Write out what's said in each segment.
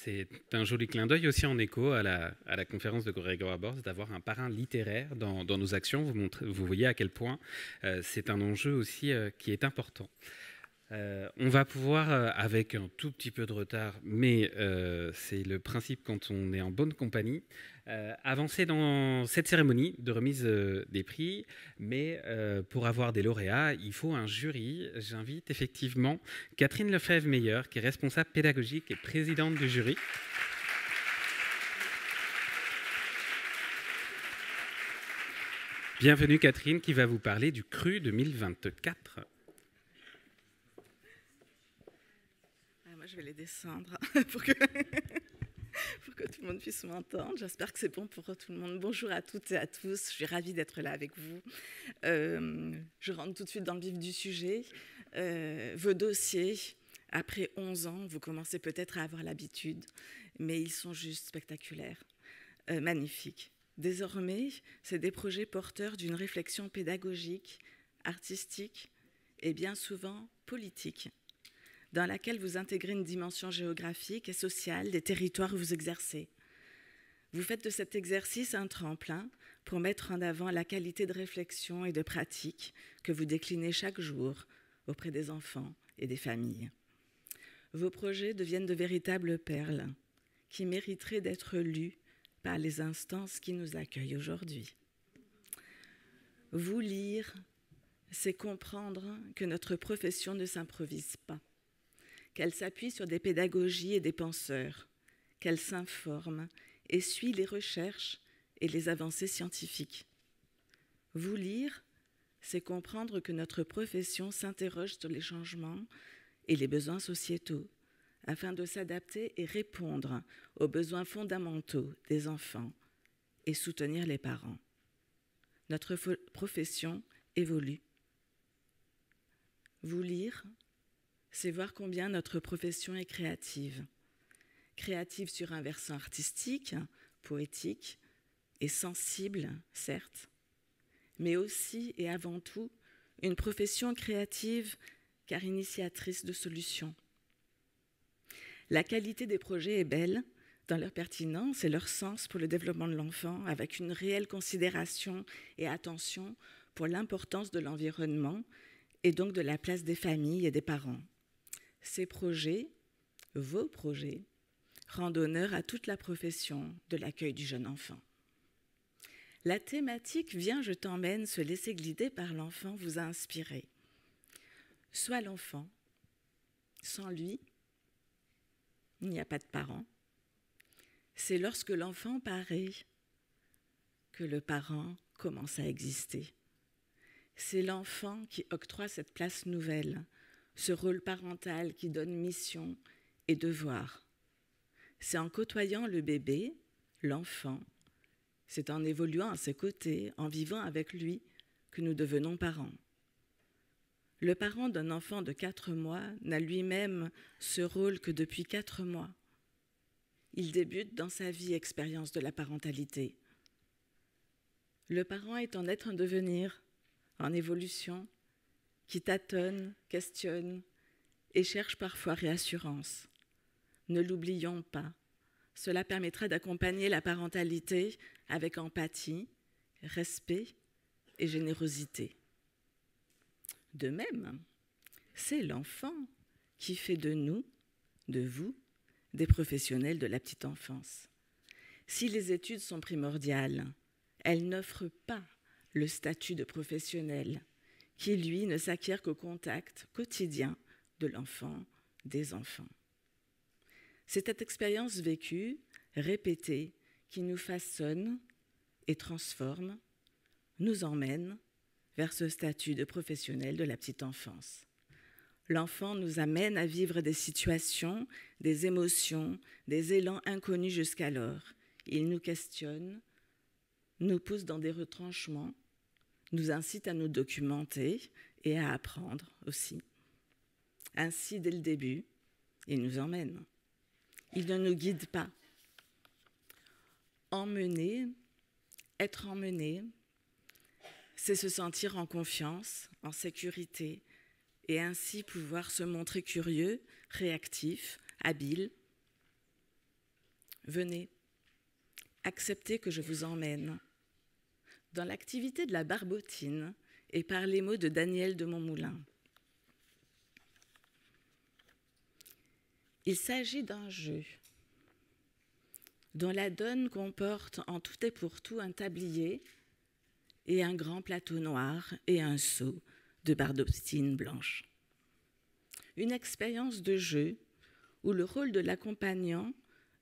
C'est un joli clin d'œil aussi en écho à la conférence de Grégoire Borges d'avoir un parrain littéraire dans nos actions. Vous voyez à quel point c'est un enjeu aussi qui est important. On va pouvoir, avec un tout petit peu de retard, mais c'est le principe quand on est en bonne compagnie, avancer dans cette cérémonie de remise des prix. Mais pour avoir des lauréats, il faut un jury. J'invite effectivement Catherine Lefebvre-Meyer, qui est responsable pédagogique et présidente du jury. Bienvenue Catherine, qui va vous parler du CRU 2024. Je vais les descendre pour que tout le monde puisse m'entendre. J'espère que c'est bon pour tout le monde. Bonjour à toutes et à tous. Je suis ravie d'être là avec vous. Je rentre tout de suite dans le vif du sujet. Vos dossiers, après 11 ans, vous commencez peut-être à avoir l'habitude, mais ils sont juste spectaculaires, magnifiques. Désormais, c'est des projets porteurs d'une réflexion pédagogique, artistique et bien souvent politique, dans laquelle vous intégrez une dimension géographique et sociale des territoires où vous exercez. Vous faites de cet exercice un tremplin pour mettre en avant la qualité de réflexion et de pratique que vous déclinez chaque jour auprès des enfants et des familles. Vos projets deviennent de véritables perles qui mériteraient d'être lus par les instances qui nous accueillent aujourd'hui. Vous lire, c'est comprendre que notre profession ne s'improvise pas, qu'elle s'appuie sur des pédagogies et des penseurs, qu'elle s'informe et suit les recherches et les avancées scientifiques. Vous lire, c'est comprendre que notre profession s'interroge sur les changements et les besoins sociétaux, afin de s'adapter et répondre aux besoins fondamentaux des enfants et soutenir les parents. Notre profession évolue. Vous lire, c'est voir combien notre profession est créative. Créative sur un versant artistique, poétique et sensible, certes, mais aussi et avant tout une profession créative car initiatrice de solutions. La qualité des projets est belle dans leur pertinence et leur sens pour le développement de l'enfant, avec une réelle considération et attention pour l'importance de l'environnement et donc de la place des familles et des parents. Ces projets, vos projets, rendent honneur à toute la profession de l'accueil du jeune enfant. La thématique « Viens, je t'emmène », se laisser guider par l'enfant vous a inspiré. Soit l'enfant, sans lui, il n'y a pas de parent. C'est lorsque l'enfant paraît que le parent commence à exister. C'est l'enfant qui octroie cette place nouvelle, ce rôle parental qui donne mission et devoir. C'est en côtoyant le bébé, l'enfant, c'est en évoluant à ses côtés, en vivant avec lui, que nous devenons parents. Le parent d'un enfant de 4 mois n'a lui-même ce rôle que depuis 4 mois. Il débute dans sa vie expérience de la parentalité. Le parent est un être en devenir, en évolution, qui tâtonne, questionne et cherche parfois réassurance. Ne l'oublions pas. Cela permettra d'accompagner la parentalité avec empathie, respect et générosité. De même, c'est l'enfant qui fait de nous, de vous, des professionnels de la petite enfance. Si les études sont primordiales, elles n'offrent pas le statut de professionnel qui, lui, ne s'acquiert qu'au contact quotidien de l'enfant, des enfants. C'est cette expérience vécue, répétée, qui nous façonne et transforme, nous emmène vers ce statut de professionnel de la petite enfance. L'enfant nous amène à vivre des situations, des émotions, des élans inconnus jusqu'alors. Il nous questionne, nous pousse dans des retranchements, nous incite à nous documenter et à apprendre aussi. Ainsi, dès le début, il nous emmène. Il ne nous guide pas. Emmener, être emmené, c'est se sentir en confiance, en sécurité, et ainsi pouvoir se montrer curieux, réactif, habile. Venez, acceptez que je vous emmène dans l'activité de la barbotine et par les mots de Daniel de Montmoulin. Il s'agit d'un jeu dont la donne comporte en tout et pour tout un tablier et un grand plateau noir et un seau de barbotine blanche. Une expérience de jeu où le rôle de l'accompagnant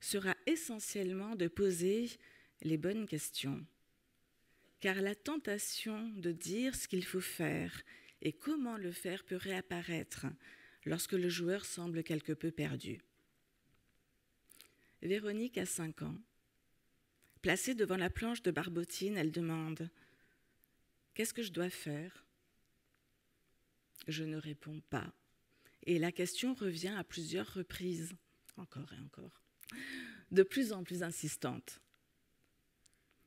sera essentiellement de poser les bonnes questions. Car la tentation de dire ce qu'il faut faire et comment le faire peut réapparaître lorsque le joueur semble quelque peu perdu. Véronique a 5 ans. Placée devant la planche de barbotine, elle demande « Qu'est-ce que je dois faire ?» Je ne réponds pas. Et la question revient à plusieurs reprises, encore et encore, de plus en plus insistante.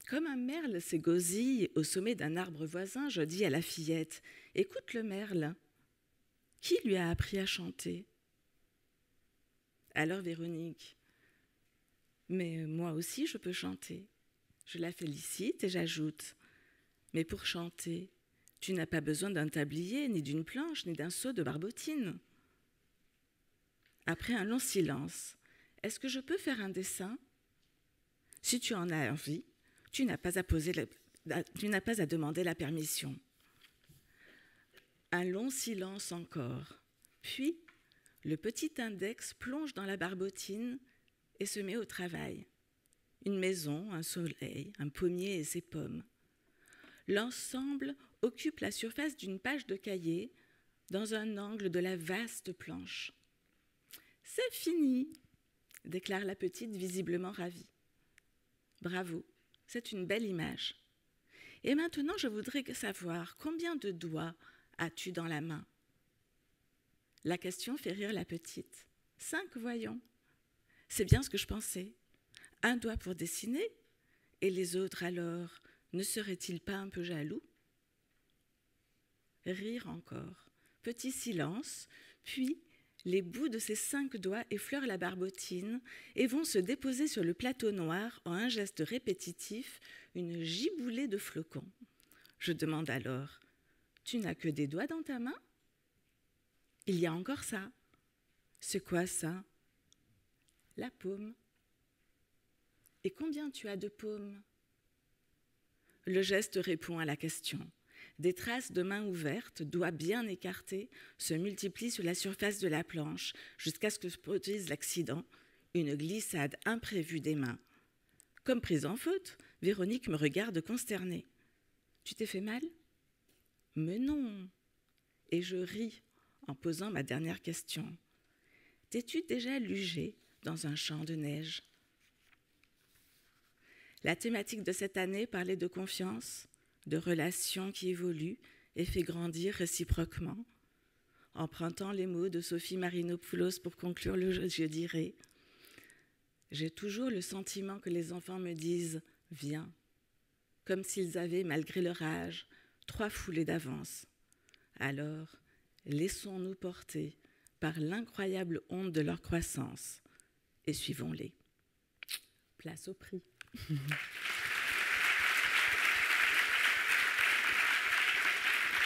Comme un merle s'égosille au sommet d'un arbre voisin, je dis à la fillette « Écoute le merle, qui lui a appris à chanter ?» Alors Véronique « Mais moi aussi je peux chanter. » Je la félicite et j'ajoute « Mais pour chanter, tu n'as pas besoin d'un tablier, ni d'une planche, ni d'un seau de barbotine. » Après un long silence, « Est-ce que je peux faire un dessin ? Si tu en as envie, tu n'as pas à demander la permission. » Un long silence encore. Puis, le petit index plonge dans la barbotine et se met au travail. Une maison, un soleil, un pommier et ses pommes. L'ensemble occupe la surface d'une page de cahier dans un angle de la vaste planche. « C'est fini !» déclare la petite, visiblement ravie. « Bravo, c'est une belle image. Et maintenant, je voudrais savoir combien de doigts as-tu dans la main ?» La question fait rire la petite. « 5, voyons. » C'est bien ce que je pensais. Un doigt pour dessiner, et les autres alors, ne seraient-ils pas un peu jaloux ? Rire encore. Petit silence, puis les bouts de ses 5 doigts effleurent la barbotine et vont se déposer sur le plateau noir en un geste répétitif, une giboulée de flocons. Je demande alors, « Tu n'as que des doigts dans ta main ? » « Il y a encore ça. »« C'est quoi ça ? » ?»« La paume. »« Et combien tu as de paumes ? » Le geste répond à la question. Des traces de mains ouvertes, doigts bien écartés, se multiplient sur la surface de la planche jusqu'à ce que se produise l'accident, une glissade imprévue des mains. Comme prise en faute, Véronique me regarde consternée. « Tu t'es fait mal ? » ?»« Mais non !» Et je ris en posant ma dernière question. « T'es-tu déjà lugé dans un champ de neige ?» La thématique de cette année parlait de confiance, de relations qui évoluent et fait grandir réciproquement. Empruntant les mots de Sophie Marinopoulos pour conclure le jeu, je dirais « J'ai toujours le sentiment que les enfants me disent « Viens », comme s'ils avaient, malgré leur âge, 3 foulées d'avance. Alors, laissons-nous porter par l'incroyable onde de leur croissance et suivons-les. Place au prix.